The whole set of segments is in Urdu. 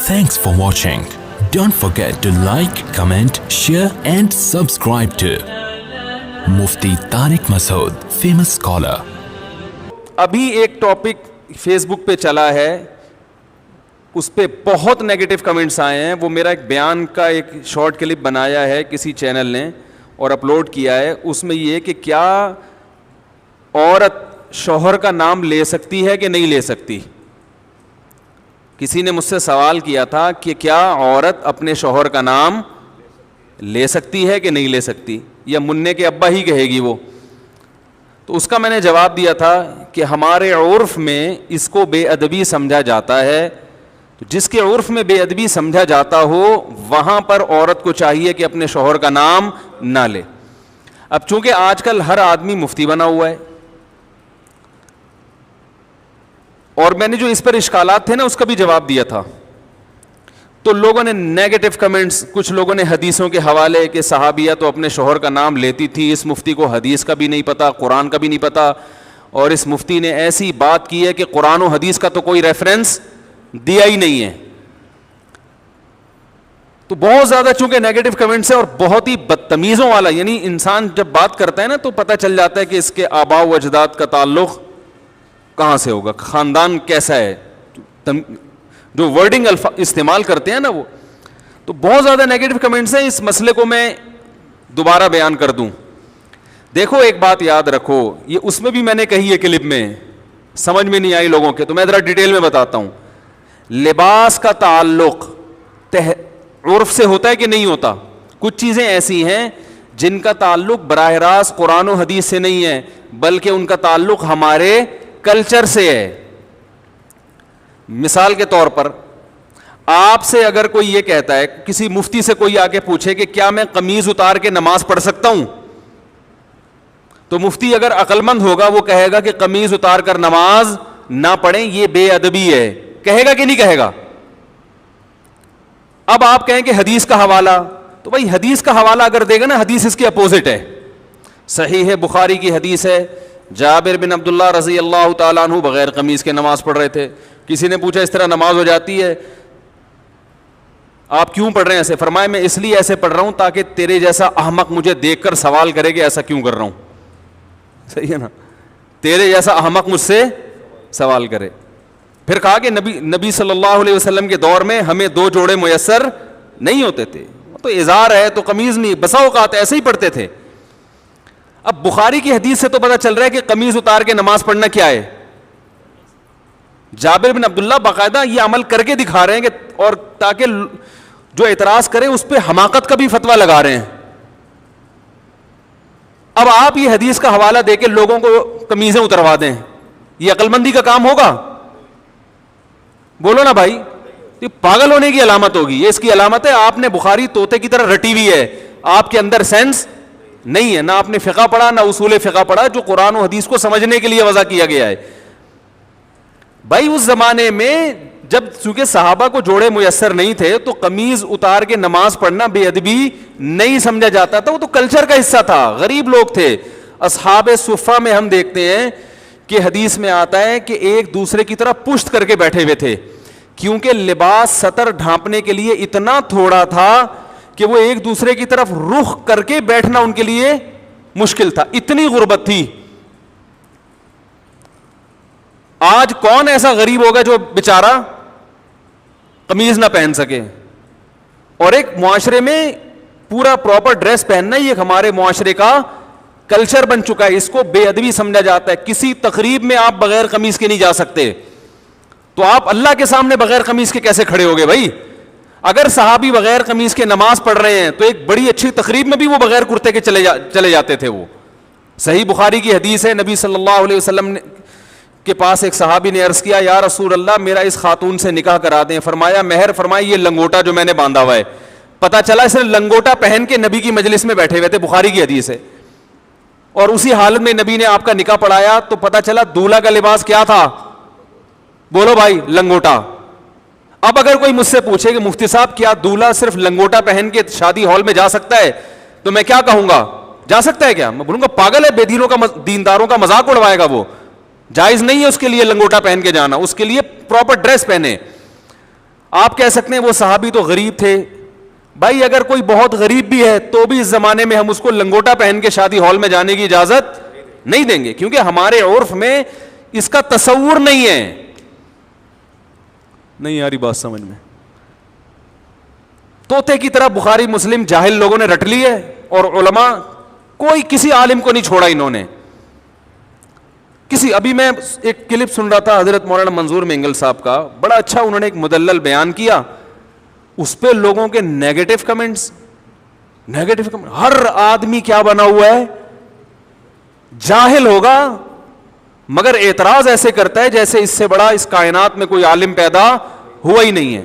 Thanks for watching. Don't forget to like, comment, share and subscribe to Mufti Tariq Masood, famous scholar. ابھی ایک ٹاپک فیس بک پہ چلا ہے, اس پہ بہت نیگیٹو کمنٹس آئے ہیں. وہ میرا ایک بیان کا ایک شارٹ کلپ بنایا ہے کسی چینل نے اور اپلوڈ کیا ہے. اس میں یہ کہ کیا عورت شوہر کا نام لے سکتی ہے کہ نہیں لے سکتی. کسی نے مجھ سے سوال کیا تھا کہ کیا عورت اپنے شوہر کا نام لے سکتی ہے کہ نہیں لے سکتی, یا منع کے ابا ہی کہے گی وہ. تو اس کا میں نے جواب دیا تھا کہ ہمارے عرف میں اس کو بے ادبی سمجھا جاتا ہے. جس کے عرف میں بے ادبی سمجھا جاتا ہو وہاں پر عورت کو چاہیے کہ اپنے شوہر کا نام نہ لے. اب چونکہ آج کل ہر آدمی مفتی بنا ہوا ہے, اور میں نے جو اس پر اشکالات تھے نا اس کا بھی جواب دیا تھا, تو لوگوں نے نیگیٹو کمنٹس, کچھ لوگوں نے حدیثوں کے حوالے کہ صحابیہ تو اپنے شوہر کا نام لیتی تھی, اس مفتی کو حدیث کا بھی نہیں پتا, قرآن کا بھی نہیں پتا, اور اس مفتی نے ایسی بات کی ہے کہ قرآن و حدیث کا تو کوئی ریفرنس دیا ہی نہیں ہے. تو بہت زیادہ چونکہ نیگیٹو کمنٹس ہے اور بہت ہی بدتمیزوں والا, یعنی انسان جب بات کرتا ہے نا تو پتہ چل جاتا ہے کہ اس کے آباء و اجداد کا تعلق کہاں سے ہوگا, خاندان کیسا ہے, جو ورڈنگ استعمال کرتے ہیں نا وہ. تو بہت زیادہ نیگیٹو کمنٹس ہیں. اس مسئلے کو میں دوبارہ بیان کر دوں. دیکھو ایک بات یاد رکھو, یہ اس میں بھی میں نے کہی ہے کلپ میں, سمجھ میں نہیں آئی لوگوں کے, تو میں ذرا ڈیٹیل میں بتاتا ہوں. لباس کا تعلق عرف سے ہوتا ہے کہ نہیں ہوتا. کچھ چیزیں ایسی ہیں جن کا تعلق براہ راست قرآن و حدیث سے نہیں ہے, بلکہ ان کا تعلق ہمارے کلچر سے ہے. مثال کے طور پر آپ سے اگر کوئی یہ کہتا ہے, کسی مفتی سے کوئی آ کے پوچھے کہ کیا میں قمیض اتار کے نماز پڑھ سکتا ہوں, تو مفتی اگر عقل مند ہوگا وہ کہے گا کہ قمیض اتار کر نماز نہ پڑھیں, یہ بے ادبی ہے. کہے گا کہ نہیں کہے گا؟ اب آپ کہیں کہ حدیث کا حوالہ, تو بھائی حدیث کا حوالہ اگر دے گا نا, حدیث اس کے اپوزٹ ہے. صحیح ہے, بخاری کی حدیث ہے, جابر بن عبداللہ رضی اللہ تعالیٰ عنہ بغیر قمیض کے نماز پڑھ رہے تھے. کسی نے پوچھا اس طرح نماز ہو جاتی ہے, آپ کیوں پڑھ رہے ہیں ایسے؟ فرمایا میں اس لیے ایسے پڑھ رہا ہوں تاکہ تیرے جیسا احمق مجھے دیکھ کر سوال کرے کہ ایسا کیوں کر رہا ہوں. صحیح ہے نا, تیرے جیسا احمق مجھ سے سوال کرے. پھر کہا کہ نبی صلی اللہ علیہ وسلم کے دور میں ہمیں 2 جوڑے میسر نہیں ہوتے تھے, تو ازار ہے تو قمیض نہیں, بسا اوقات ایسے ہی پڑھتے تھے. اب بخاری کی حدیث سے تو پتہ چل رہا ہے کہ قمیض اتار کے نماز پڑھنا کیا ہے. جابر بن عبداللہ باقاعدہ یہ عمل کر کے دکھا رہے ہیں کہ, اور تاکہ جو اعتراض کرے اس پہ حماقت کا بھی فتویٰ لگا رہے ہیں. اب آپ یہ حدیث کا حوالہ دے کے لوگوں کو قمیضیں اتروا دیں, یہ عقل مندی کا کام ہوگا؟ بولو نا بھائی, یہ پاگل ہونے کی علامت ہوگی. یہ اس کی علامت ہے آپ نے بخاری طوطے کی طرح رٹی ہوئی ہے, آپ کے اندر سینس نہیں ہے, نہ آپ نے فقہ پڑھا نہ اصول فقہ پڑھا جو قرآن و حدیث کو سمجھنے کے لیے وضع کیا گیا ہے. بھائی اس زمانے میں جب چونکہ صحابہ کو جوڑے میسر نہیں تھے تو قمیض اتار کے نماز پڑھنا بے ادبی نہیں سمجھا جاتا تھا, وہ تو کلچر کا حصہ تھا. غریب لوگ تھے. اصحاب صفہ میں ہم دیکھتے ہیں کہ حدیث میں آتا ہے کہ ایک دوسرے کی طرف پشت کر کے بیٹھے ہوئے تھے, کیونکہ لباس سطر ڈھانپنے کے لیے اتنا تھوڑا تھا کہ وہ ایک دوسرے کی طرف رخ کر کے بیٹھنا ان کے لیے مشکل تھا, اتنی غربت تھی. آج کون ایسا غریب ہوگا جو بیچارہ قمیض نہ پہن سکے؟ اور ایک معاشرے میں پورا پراپر ڈریس پہننا یہ ہمارے معاشرے کا کلچر بن چکا ہے, اس کو بے ادبی سمجھا جاتا ہے. کسی تقریب میں آپ بغیر قمیض کے نہیں جا سکتے, تو آپ اللہ کے سامنے بغیر قمیض کے کیسے کھڑے ہوگے بھائی؟ اگر صحابی بغیر قمیض کے نماز پڑھ رہے ہیں تو ایک بڑی اچھی تقریب میں بھی وہ بغیر کرتے کے چلے جاتے تھے. وہ صحیح بخاری کی حدیث ہے, نبی صلی اللہ علیہ وسلم کے پاس ایک صحابی نے عرض کیا, یا رسول اللہ میرا اس خاتون سے نکاح کرا دیں. فرمایا مہر فرمایا یہ لنگوٹا جو میں نے باندھا ہوا ہے. پتہ چلا اس نے لنگوٹا پہن کے نبی کی مجلس میں بیٹھے ہوئے تھے, بخاری کی حدیث ہے, اور اسی حالت میں نبی نے آپ کا نکاح پڑھایا تو پتہ چلا دولہا کا لباس کیا تھا؟ بولو بھائی, لنگوٹا. اب اگر کوئی مجھ سے پوچھے کہ مفتی صاحب کیا دولہا صرف لنگوٹا پہن کے شادی ہال میں جا سکتا ہے, تو میں کیا کہوں گا؟ جا سکتا ہے کیا؟ میں بولوں گا پاگل ہے, بے دینوں کا دینداروں کا مذاق اڑوائے گا. وہ جائز نہیں ہے اس کے لیے لنگوٹا پہن کے جانا, اس کے لیے پراپر ڈریس پہنے. آپ کہہ سکتے ہیں وہ صحابی تو غریب تھے. بھائی اگر کوئی بہت غریب بھی ہے تو بھی اس زمانے میں ہم اس کو لنگوٹا پہن کے شادی ہال میں جانے کی اجازت نہیں دیں گے, کیونکہ ہمارے عرف میں اس کا تصور نہیں ہے. نہیں آ رہی بات سمجھ میں؟ طوطے کی طرح بخاری مسلم جاہل لوگوں نے رٹ لی ہے, اور علماء کوئی کسی عالم کو نہیں چھوڑا انہوں نے. ابھی میں ایک کلپ سن رہا تھا حضرت مولانا منظور مینگل صاحب کا, بڑا اچھا انہوں نے ایک مدلل بیان کیا. اس پہ لوگوں کے نیگیٹو کمنٹس, ہر آدمی کیا بنا ہوا ہے, جاہل ہوگا مگر اعتراض ایسے کرتا ہے جیسے اس سے بڑا اس کائنات میں کوئی عالم پیدا ہوا ہی نہیں ہے.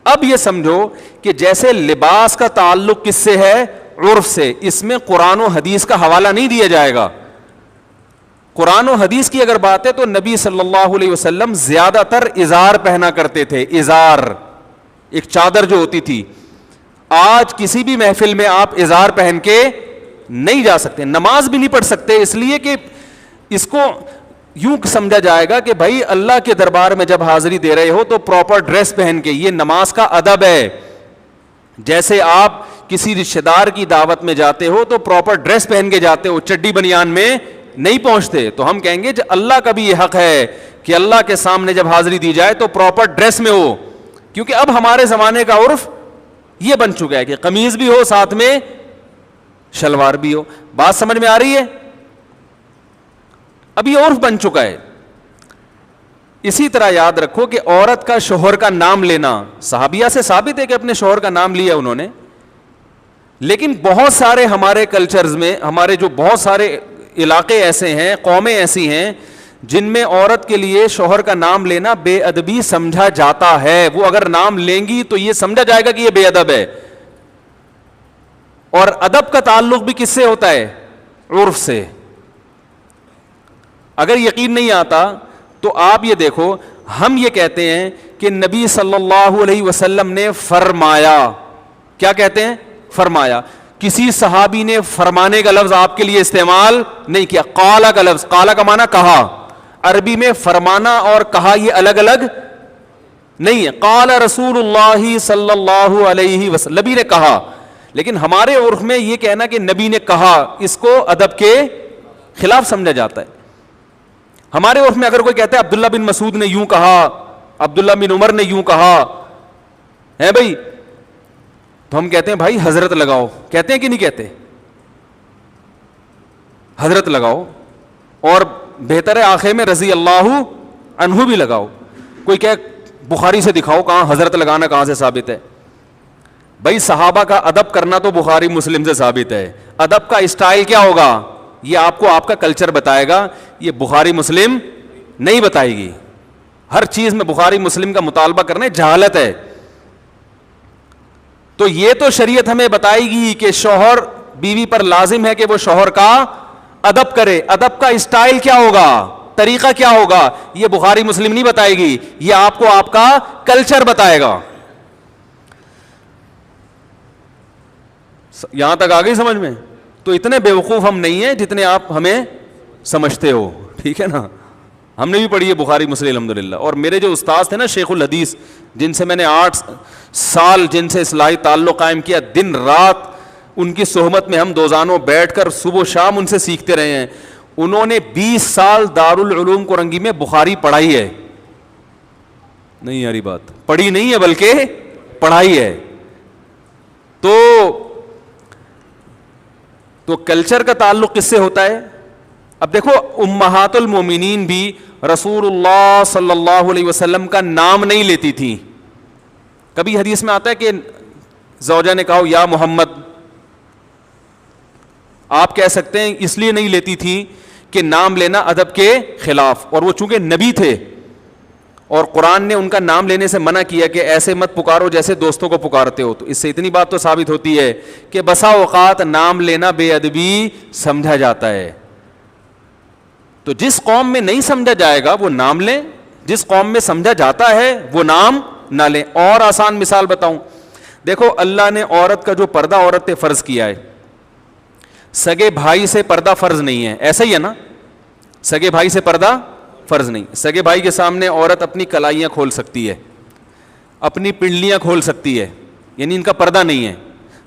اب یہ سمجھو کہ جیسے لباس کا تعلق کس سے ہے, عرف سے, اس میں قرآن و حدیث کا حوالہ نہیں دیا جائے گا. قرآن و حدیث کی اگر بات ہے تو نبی صلی اللہ علیہ وسلم زیادہ تر ازار پہنا کرتے تھے, ازار, ایک چادر جو ہوتی تھی. آج کسی بھی محفل میں آپ ازار پہن کے نہیں جا سکتے, نماز بھی نہیں پڑھ سکتے, اس لیے کہ اس کو یوں سمجھا جائے گا کہ بھائی اللہ کے دربار میں جب حاضری دے رہے ہو تو پراپر ڈریس پہن کے, یہ نماز کا ادب ہے. جیسے آپ کسی رشتہ دار کی دعوت میں جاتے ہو تو پراپر ڈریس پہن کے جاتے ہو, چڈی بنیان میں نہیں پہنچتے. تو ہم کہیں گے کہ اللہ کا بھی یہ حق ہے کہ اللہ کے سامنے جب حاضری دی جائے تو پراپر ڈریس میں ہو, کیونکہ اب ہمارے زمانے کا عرف یہ بن چکا ہے کہ قمیض بھی ہو ساتھ میں شلوار بھی ہو. بات سمجھ میں آ رہی ہے؟ اب یہ عرف بن چکا ہے. اسی طرح یاد رکھو کہ عورت کا شوہر کا نام لینا صحابیہ سے ثابت ہے کہ اپنے شوہر کا نام لیا انہوں نے, لیکن بہت سارے ہمارے کلچرز میں, ہمارے جو بہت سارے علاقے ایسے ہیں, قومیں ایسی ہیں جن میں عورت کے لیے شوہر کا نام لینا بے ادبی سمجھا جاتا ہے. وہ اگر نام لیں گی تو یہ سمجھا جائے گا کہ یہ بے ادب ہے. اور ادب کا تعلق بھی کس سے ہوتا ہے؟ عرف سے. اگر یقین نہیں آتا تو آپ یہ دیکھو, ہم یہ کہتے ہیں کہ نبی صلی اللہ علیہ وسلم نے فرمایا. کیا کہتے ہیں؟ فرمایا. کسی صحابی نے فرمانے کا لفظ آپ کے لیے استعمال نہیں کیا. قالا کا لفظ, قالا کا معنی کہا. عربی میں فرمانا اور کہا یہ الگ الگ نہیں ہے. قال رسول اللہ صلی اللہ علیہ وسلم, نبی نے کہا. لیکن ہمارے عرف میں یہ کہنا کہ نبی نے کہا, اس کو ادب کے خلاف سمجھا جاتا ہے. ہمارے عرف میں اگر کوئی کہتا ہے عبداللہ بن مسعود نے یوں کہا, عبداللہ بن عمر نے یوں کہا ہے بھائی, تو ہم کہتے ہیں بھائی حضرت لگاؤ. کہتے ہیں کہ نہیں کہتے؟ حضرت لگاؤ, اور بہتر ہے آخر میں رضی اللہ عنہ بھی لگاؤ. کوئی کہ بخاری سے دکھاؤ کہاں حضرت لگانا کہاں سے ثابت ہے. بھائی صحابہ کا ادب کرنا تو بخاری مسلم سے ثابت ہے. ادب کا اسٹائل کیا ہوگا یہ آپ کو آپ کا کلچر بتائے گا, یہ بخاری مسلم نہیں بتائے گی. ہر چیز میں بخاری مسلم کا مطالبہ کرنا جہالت ہے. تو یہ تو شریعت ہمیں بتائے گی کہ شوہر بیوی پر لازم ہے کہ وہ شوہر کا ادب کرے. ادب کا اسٹائل کیا ہوگا, طریقہ کیا ہوگا, یہ بخاری مسلم نہیں بتائے گی, یہ آپ کو آپ کا کلچر بتائے گا. یہاں تک آ گئی سمجھ میں؟ تو اتنے بیوقوف ہم نہیں ہیں جتنے آپ ہمیں سمجھتے ہو, ٹھیک ہے نا. ہم نے بھی پڑھی ہے بخاری مسلم الحمدللہ. اور میرے جو استاد تھے نا شیخ الحدیث, جن سے میں نے 8 سال جن سے اصلاحی تعلق قائم کیا, دن رات ان کی صحبت میں ہم دوزانوں بیٹھ کر صبح و شام ان سے سیکھتے رہے ہیں. انہوں نے 20 سال دارالعلوم کورنگی میں بخاری پڑھائی ہے. نہیں یاری بات, پڑھی نہیں ہے بلکہ پڑھائی ہے. تو کلچر کا تعلق کس سے ہوتا ہے؟ اب دیکھو امہات المومنین بھی رسول اللہ صلی اللہ علیہ وسلم کا نام نہیں لیتی تھی. کبھی حدیث میں آتا ہے کہ زوجہ نے کہا یا محمد, آپ کہہ سکتے ہیں اس لیے نہیں لیتی تھی کہ نام لینا ادب کے خلاف, اور وہ چونکہ نبی تھے اور قرآن نے ان کا نام لینے سے منع کیا کہ ایسے مت پکارو جیسے دوستوں کو پکارتے ہو. تو اس سے اتنی بات تو ثابت ہوتی ہے کہ بسا اوقات نام لینا بے ادبی سمجھا جاتا ہے. تو جس قوم میں نہیں سمجھا جائے گا وہ نام لیں, جس قوم میں سمجھا جاتا ہے وہ نام نہ لیں. اور آسان مثال بتاؤں, دیکھو اللہ نے عورت کا جو پردہ عورت پہ فرض کیا ہے, سگے بھائی سے پردہ فرض نہیں ہے, ایسا ہی ہے نا. سگے بھائی سے پردہ فرض نہیں. سگے بھائی کے سامنے عورت اپنی کلائیاں کھول سکتی ہے, اپنی پنڈلیاں کھول سکتی ہے, یعنی ان کا پردہ نہیں ہے,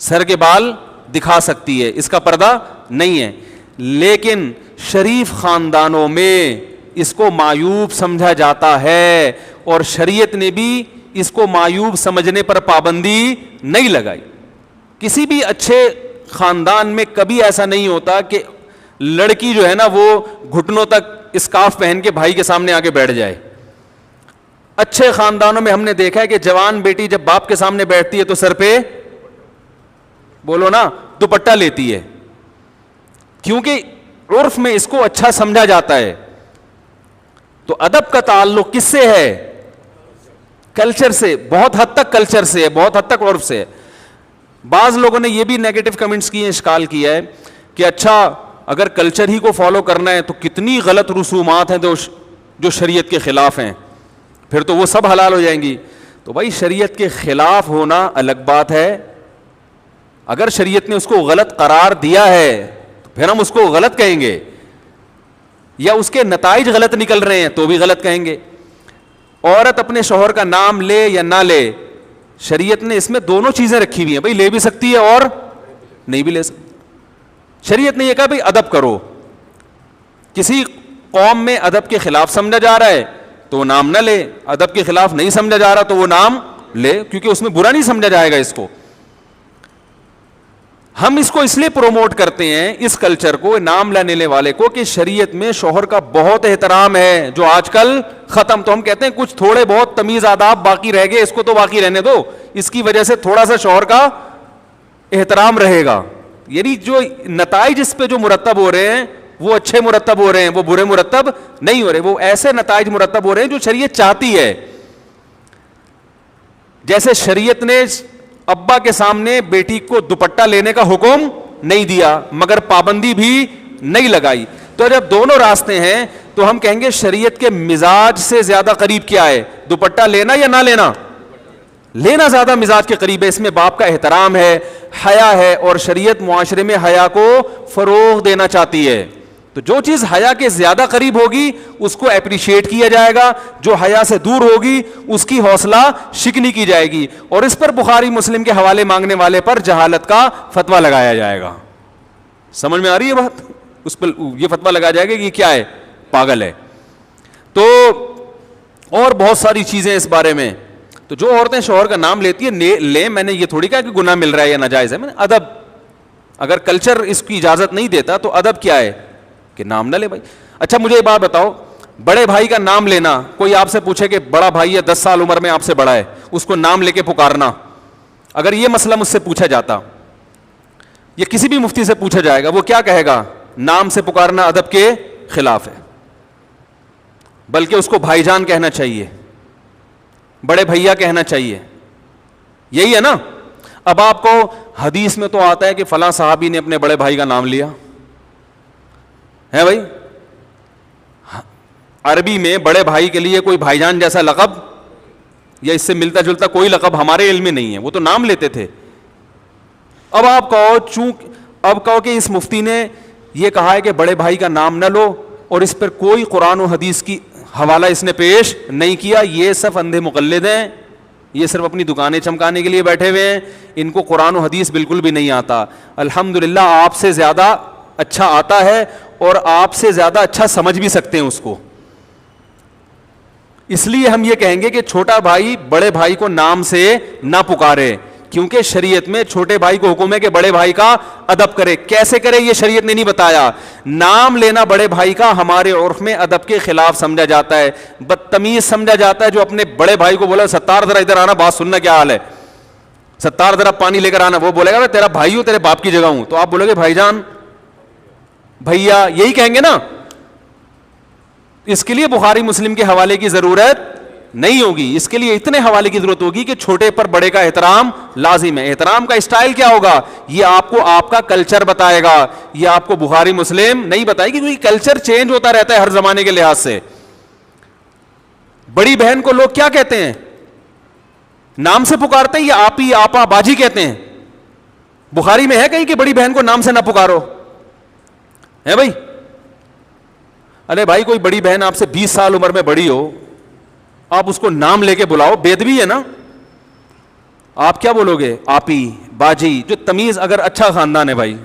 سر کے بال دکھا سکتی ہے, اس کا پردہ نہیں ہے. لیکن شریف خاندانوں میں اس کو معیوب سمجھا جاتا ہے, اور شریعت نے بھی اس کو معیوب سمجھنے پر پابندی نہیں لگائی. کسی بھی اچھے خاندان میں کبھی ایسا نہیں ہوتا کہ لڑکی جو ہے نا وہ گھٹنوں تک اسکارف پہن کے بھائی کے سامنے آ کے بیٹھ جائے. اچھے خاندانوں میں ہم نے دیکھا ہے کہ جوان بیٹی جب باپ کے سامنے بیٹھتی ہے تو سر پہ, بولو نا, دوپٹہ لیتی ہے, کیونکہ عرف میں اس کو اچھا سمجھا جاتا ہے. تو ادب کا تعلق کس سے ہے؟ کلچر سے, بہت حد تک کلچر سے ہے, بہت حد تک عرف سے ہے. بعض لوگوں نے یہ بھی نیگیٹو کمنٹس کیے ہیں, اشکال کیا ہے کہ اچھا اگر کلچر ہی کو فالو کرنا ہے تو کتنی غلط رسومات ہیں جو شریعت کے خلاف ہیں, پھر تو وہ سب حلال ہو جائیں گی. تو بھائی شریعت کے خلاف ہونا الگ بات ہے, اگر شریعت نے اس کو غلط قرار دیا ہے تو پھر ہم اس کو غلط کہیں گے, یا اس کے نتائج غلط نکل رہے ہیں تو بھی غلط کہیں گے. عورت اپنے شوہر کا نام لے یا نہ لے, شریعت نے اس میں دونوں چیزیں رکھی ہوئی ہیں, بھائی لے بھی سکتی ہے اور نہیں بھی لے سکتی. شریعت نے یہ کہا بھائی ادب کرو, کسی قوم میں ادب کے خلاف سمجھا جا رہا ہے تو وہ نام نہ لے, ادب کے خلاف نہیں سمجھا جا رہا تو وہ نام لے, کیونکہ اس میں برا نہیں سمجھا جائے گا اس کو. ہم اس کو اس لیے پروموٹ کرتے ہیں اس کلچر کو, نام لینے والے کو, کہ شریعت میں شوہر کا بہت احترام ہے جو آج کل ختم. تو ہم کہتے ہیں کچھ تھوڑے بہت تمیز آداب باقی رہ گئے, اس کو تو باقی رہنے دو, اس کی وجہ سے تھوڑا سا شوہر کا احترام رہے گا. یعنی جو نتائج اس پہ جو مرتب ہو رہے ہیں وہ اچھے مرتب ہو رہے ہیں, وہ برے مرتب نہیں ہو رہے, وہ ایسے نتائج مرتب ہو رہے ہیں جو شریعت چاہتی ہے. جیسے شریعت نے ابا کے سامنے بیٹی کو دوپٹہ لینے کا حکم نہیں دیا مگر پابندی بھی نہیں لگائی. تو جب دونوں راستے ہیں تو ہم کہیں گے شریعت کے مزاج سے زیادہ قریب کیا ہے, دوپٹہ لینا یا نہ لینا؟ لینا زیادہ مزاج کے قریب ہے. اس میں باپ کا احترام ہے, حیا ہے, اور شریعت معاشرے میں حیا کو فروغ دینا چاہتی ہے. تو جو چیز حیا کے زیادہ قریب ہوگی اس کو اپریشیٹ کیا جائے گا, جو حیا سے دور ہوگی اس کی حوصلہ شکنی کی جائے گی, اور اس پر بخاری مسلم کے حوالے مانگنے والے پر جہالت کا فتویٰ لگایا جائے گا. سمجھ میں آ رہی ہے بات؟ اس پر یہ فتویٰ لگایا جائے گا کہ یہ کیا ہے, پاگل ہے. تو اور بہت ساری چیزیں اس بارے میں. تو جو عورتیں شوہر کا نام لیتی ہیں لیں, میں نے یہ تھوڑی کہا کہ گناہ مل رہا ہے یا ناجائز ہے, میں نے ادب, اگر کلچر اس کی اجازت نہیں دیتا تو ادب کیا ہے کہ نام نہ لے بھائی. اچھا مجھے ایک بات بتاؤ, بڑے بھائی کا نام لینا, کوئی آپ سے پوچھے کہ بڑا بھائی ہے 10 سال عمر میں آپ سے بڑا ہے, اس کو نام لے کے پکارنا, اگر یہ مسئلہ مجھ سے پوچھا جاتا یا کسی بھی مفتی سے پوچھا جائے گا, وہ کیا کہے گا؟ نام سے پکارنا ادب کے خلاف ہے, بلکہ اس کو بھائی جان کہنا چاہیے, بڑے بھیا کہنا چاہیے. یہی ہے نا. اب آپ کو حدیث میں تو آتا ہے کہ فلاں صحابی نے اپنے بڑے بھائی کا نام لیا ہے بھائی, عربی میں بڑے بھائی کے لیے کوئی بھائی جان جیسا لقب یا اس سے ملتا جلتا کوئی لقب ہمارے علم میں نہیں ہے, وہ تو نام لیتے تھے. اب آپ کہو کہ اس مفتی نے یہ کہا ہے کہ بڑے بھائی کا نام نہ لو, اور اس پر کوئی قرآن و حدیث کی حوالہ اس نے پیش نہیں کیا. یہ سب اندھے مقلد ہیں, یہ صرف اپنی دکانیں چمکانے کے لیے بیٹھے ہوئے ہیں, ان کو قرآن و حدیث بالکل بھی نہیں آتا. الحمدللہ آپ سے زیادہ اچھا آتا ہے, اور آپ سے زیادہ اچھا سمجھ بھی سکتے ہیں اس کو. اس لیے ہم یہ کہیں گے کہ چھوٹا بھائی بڑے بھائی کو نام سے نہ پکارے, کیونکہ شریعت میں چھوٹے بھائی کو حکم ہے کہ بڑے بھائی کا ادب کرے. کیسے کرے یہ شریعت نے نہیں بتایا. نام لینا بڑے بھائی کا ہمارے عرف میں ادب کے خلاف سمجھا جاتا ہے, بدتمیز سمجھا جاتا ہے. جو اپنے بڑے بھائی کو بولا ستار ذرا ادھر آنا, بات سننا کیا حال ہے, ستار ذرا پانی لے کر آنا, وہ بولے گا میں تیرا بھائی ہوں, تیرے باپ کی جگہ ہوں, تو آپ بولو گے بھائی جان, بھیا, یہی کہیں گے نا. اس کے لیے بخاری مسلم کے حوالے کی ضرورت نہیں ہوگی, اس کے لیے اتنے حوالے کی ضرورت ہوگی کہ چھوٹے پر بڑے کا احترام لازم ہے. احترام کا اسٹائل کیا ہوگا یہ آپ کو آپ کا کلچر بتائے گا, یہ آپ کو بخاری مسلم نہیں بتائے گی, کیونکہ کلچر چینج ہوتا رہتا ہے ہر زمانے کے لحاظ سے. بڑی بہن کو لوگ کیا کہتے ہیں, نام سے پکارتے ہیں یا آپی آپا باجی کہتے ہیں؟ بخاری میں ہے کہیں کہ بڑی بہن کو نام سے نہ پکارو ہے بھائی؟ ارے بھائی کوئی بڑی بہن آپ سے 20 سال عمر میں بڑی ہو, آپ اس کو نام لے کے بلاؤ, بے ادبی ہے نا. آپ کیا بولو گے؟ آپی، باجی، جو تمیز. اگر اچھا خاندان ہے بھائی،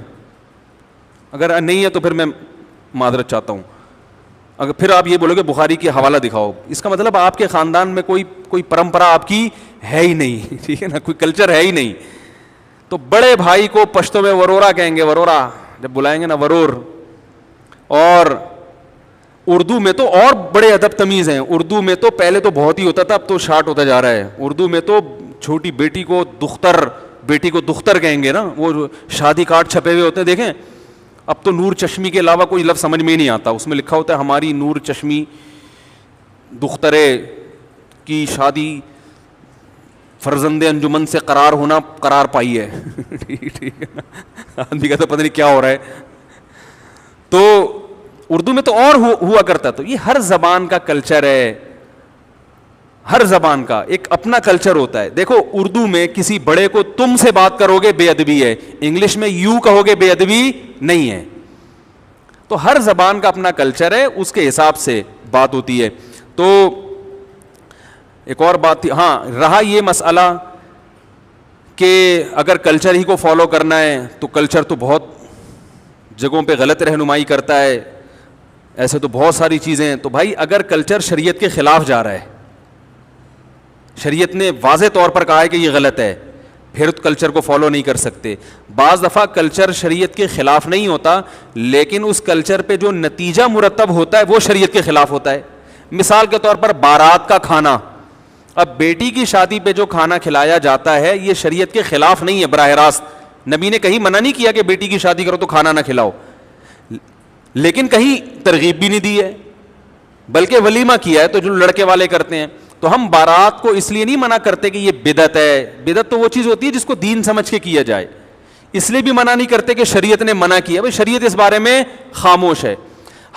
اگر نہیں ہے تو پھر میں معذرت چاہتا ہوں. اگر پھر آپ یہ بولو گے بخاری کی حوالہ دکھاؤ، اس کا مطلب آپ کے خاندان میں کوئی پرمپرا آپ کی ہے ہی نہیں. ٹھیک ہے نا، کوئی کلچر ہے ہی نہیں. تو بڑے بھائی کو پشتو میں ورورا کہیں گے، ورورا جب بلائیں گے نا، ورور. اور اردو میں تو اور بڑے ادب تمیز ہیں. اردو میں تو پہلے تو بہت ہی ہوتا تھا، اب تو شارٹ ہوتا جا رہا ہے. اردو میں تو چھوٹی بیٹی کو دختر، بیٹی کو دختر کہیں گے نا. وہ شادی کارڈ چھپے ہوئے ہوتے ہیں دیکھیں. اب تو نور چشمی کے علاوہ کوئی لفظ سمجھ میں ہی نہیں آتا. اس میں لکھا ہوتا ہے ہماری نور چشمی دخترے کی شادی فرزند انجمن سے قرار پائی ہے. ٹھیک ہے نا، آدمی کا تو پتہ نہیں کیا ہو رہا ہے. تو اردو میں تو اور ہوا کرتا. تو یہ ہر زبان کا کلچر ہے، ہر زبان کا ایک اپنا کلچر ہوتا ہے. دیکھو اردو میں کسی بڑے کو تم سے بات کرو گے بے ادبی ہے، انگلش میں یو کہو گے بے ادبی نہیں ہے. تو ہر زبان کا اپنا کلچر ہے، اس کے حساب سے بات ہوتی ہے. تو ایک اور بات تھی، ہاں رہا یہ مسئلہ کہ اگر کلچر ہی کو فالو کرنا ہے تو کلچر تو بہت جگہوں پہ غلط رہنمائی کرتا ہے. ایسے تو بہت ساری چیزیں ہیں. تو بھائی اگر کلچر شریعت کے خلاف جا رہا ہے، شریعت نے واضح طور پر کہا ہے کہ یہ غلط ہے، پھر کلچر کو فالو نہیں کر سکتے. بعض دفعہ کلچر شریعت کے خلاف نہیں ہوتا، لیکن اس کلچر پہ جو نتیجہ مرتب ہوتا ہے وہ شریعت کے خلاف ہوتا ہے. مثال کے طور پر بارات کا کھانا، اب بیٹی کی شادی پہ جو کھانا کھلایا جاتا ہے یہ شریعت کے خلاف نہیں ہے براہ راست. نبی نے کہیں منع نہیں کیا کہ بیٹی کی شادی کرو تو کھانا نہ کھلاؤ، لیکن کہیں ترغیب بھی نہیں دی ہے، بلکہ ولیمہ کیا ہے تو جو لڑکے والے کرتے ہیں. تو ہم بارات کو اس لیے نہیں منع کرتے کہ یہ بدعت ہے. بدعت تو وہ چیز ہوتی ہے جس کو دین سمجھ کے کیا جائے. اس لیے بھی منع نہیں کرتے کہ شریعت نے منع کیا. بھائی شریعت اس بارے میں خاموش ہے.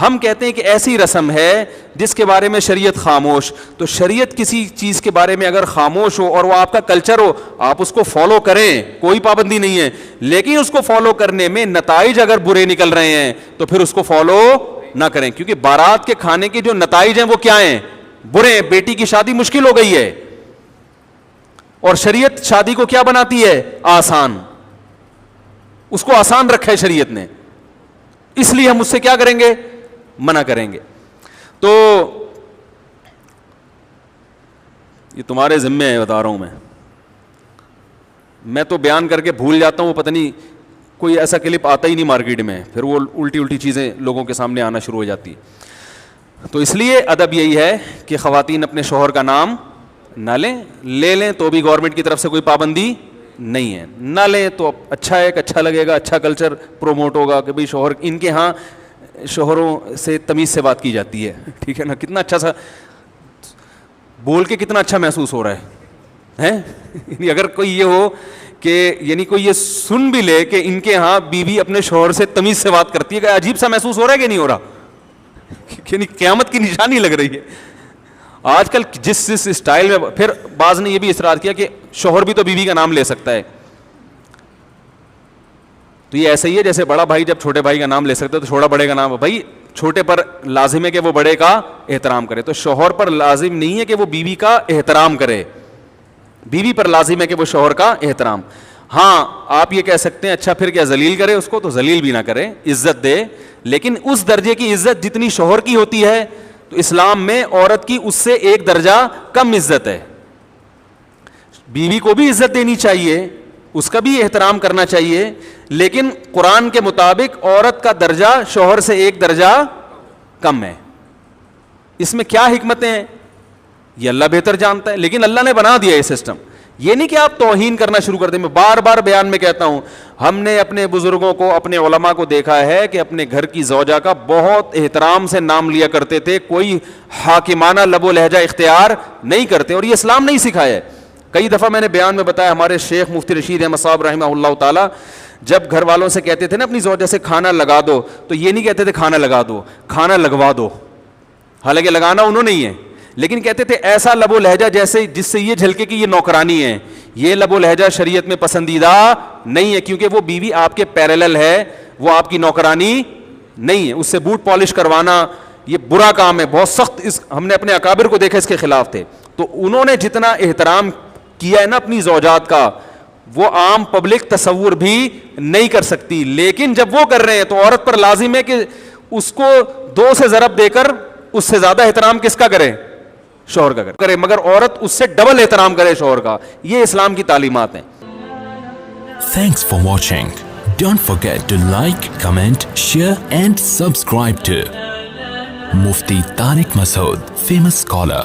ہم کہتے ہیں کہ ایسی رسم ہے جس کے بارے میں شریعت خاموش. تو شریعت کسی چیز کے بارے میں اگر خاموش ہو اور وہ آپ کا کلچر ہو، آپ اس کو فالو کریں، کوئی پابندی نہیں ہے. لیکن اس کو فالو کرنے میں نتائج اگر برے نکل رہے ہیں تو پھر اس کو فالو نہ کریں. کیونکہ بارات کے کھانے کے جو نتائج ہیں وہ کیا ہیں؟ برے ہیں. بیٹی کی شادی مشکل ہو گئی ہے، اور شریعت شادی کو کیا بناتی ہے؟ آسان. اس کو آسان رکھا ہے شریعت نے، اس لیے ہم اس سے کیا کریں گے؟ منع کریں گے. تو یہ تمہارے ذمے ہے، بتا رہا ہوں میں تو بیان کر کے بھول جاتا ہوں. وہ پتہ نہیں کوئی ایسا کلپ آتا ہی نہیں مارکیٹ میں، پھر وہ الٹی چیزیں لوگوں کے سامنے آنا شروع ہو جاتی. تو اس لیے ادب یہی ہے کہ خواتین اپنے شوہر کا نام نہ لے لیں تو بھی گورنمنٹ کی طرف سے کوئی پابندی نہیں ہے. نہ لیں تو اچھا ہے، اچھا لگے گا، اچھا کلچر پروموٹ ہوگا کہ بھئی شوہر، ان کے ہاں شوہروں سے تمیز سے بات کی جاتی ہے. ٹھیک ہے نا، کتنا اچھا سا بول کے کتنا اچھا محسوس ہو رہا ہے. اگر کوئی یہ ہو کہ یعنی کوئی یہ سن بھی لے کہ ان کے ہاں بیوی اپنے شوہر سے تمیز سے بات کرتی ہے، کہ عجیب سا محسوس ہو رہا ہے کہ نہیں ہو رہا؟ یعنی قیامت کی نشانی لگ رہی ہے آج کل جس اسٹائل میں. پھر بعض نے یہ بھی اصرار کیا کہ شوہر بھی تو بیوی کا نام لے سکتا ہے. تو یہ ایسا ہی ہے جیسے بڑا بھائی جب چھوٹے بھائی کا نام لے سکتا ہے تو چھوٹا بڑے کا نام. بھائی چھوٹے پر لازم ہے کہ وہ بڑے کا احترام کرے، تو شوہر پر لازم نہیں ہے کہ وہ بیوی کا احترام کرے، بیوی پر لازم ہے کہ وہ شوہر کا احترام. ہاں آپ یہ کہہ سکتے ہیں اچھا پھر کیا ذلیل کرے اس کو؟ تو ذلیل بھی نہ کرے، عزت دے، لیکن اس درجے کی عزت جتنی شوہر کی ہوتی ہے. تو اسلام میں عورت کی اس سے ایک درجہ کم عزت ہے. بیوی کو بھی عزت دینی چاہیے، اس کا بھی احترام کرنا چاہیے، لیکن قرآن کے مطابق عورت کا درجہ شوہر سے ایک درجہ کم ہے. اس میں کیا حکمتیں ہیں یہ اللہ بہتر جانتا ہے، لیکن اللہ نے بنا دیا یہ سسٹم. یہ نہیں کہ آپ توہین کرنا شروع کر دیں. میں بار بار بیان میں کہتا ہوں، ہم نے اپنے بزرگوں کو، اپنے علماء کو دیکھا ہے کہ اپنے گھر کی زوجہ کا بہت احترام سے نام لیا کرتے تھے، کوئی حاکمانہ لب و لہجہ اختیار نہیں کرتے، اور یہ اسلام نہیں سکھایا ہے. کئی دفعہ میں نے بیان میں بتایا، ہمارے شیخ مفتی رشید احمد صاحب رحمہ اللہ تعالی جب گھر والوں سے کہتے تھے نا اپنی زوجہ سے کھانا لگا دو، تو یہ نہیں کہتے تھے کھانا لگا دو، کھانا لگوا دو. حالانکہ لگانا انہوں نے ہی ہے، لیکن کہتے تھے ایسا لب و لہجہ جیسے جس سے یہ جھلکے کہ یہ نوکرانی ہے. یہ لب و لہجہ شریعت میں پسندیدہ نہیں ہے، کیونکہ وہ بیوی آپ کے پیرالل ہے، وہ آپ کی نوکرانی نہیں ہے. اس سے بوٹ پالش کروانا یہ برا کام ہے، بہت سخت. ہم نے اپنے اکابر کو دیکھا اس کے خلاف تھے. تو انہوں نے جتنا احترام کیا ہے نا اپنی زوجات کا, وہ عام پبلک تصور بھی نہیں کر سکتی. لیکن جب وہ کر رہے ہیں تو عورت پر لازم ہے کہ اس کو 2 سے ضرب دے کر اس سے زیادہ احترام کس کا کرے؟ شوہر کا کرے, مگر عورت اس سے ڈبل احترام کرے شوہر کا. یہ اسلام کی تعلیمات ہیں. Thanks for watching. Don't forget to like, comment, share and subscribe to Mufti Tariq Masood, famous scholar.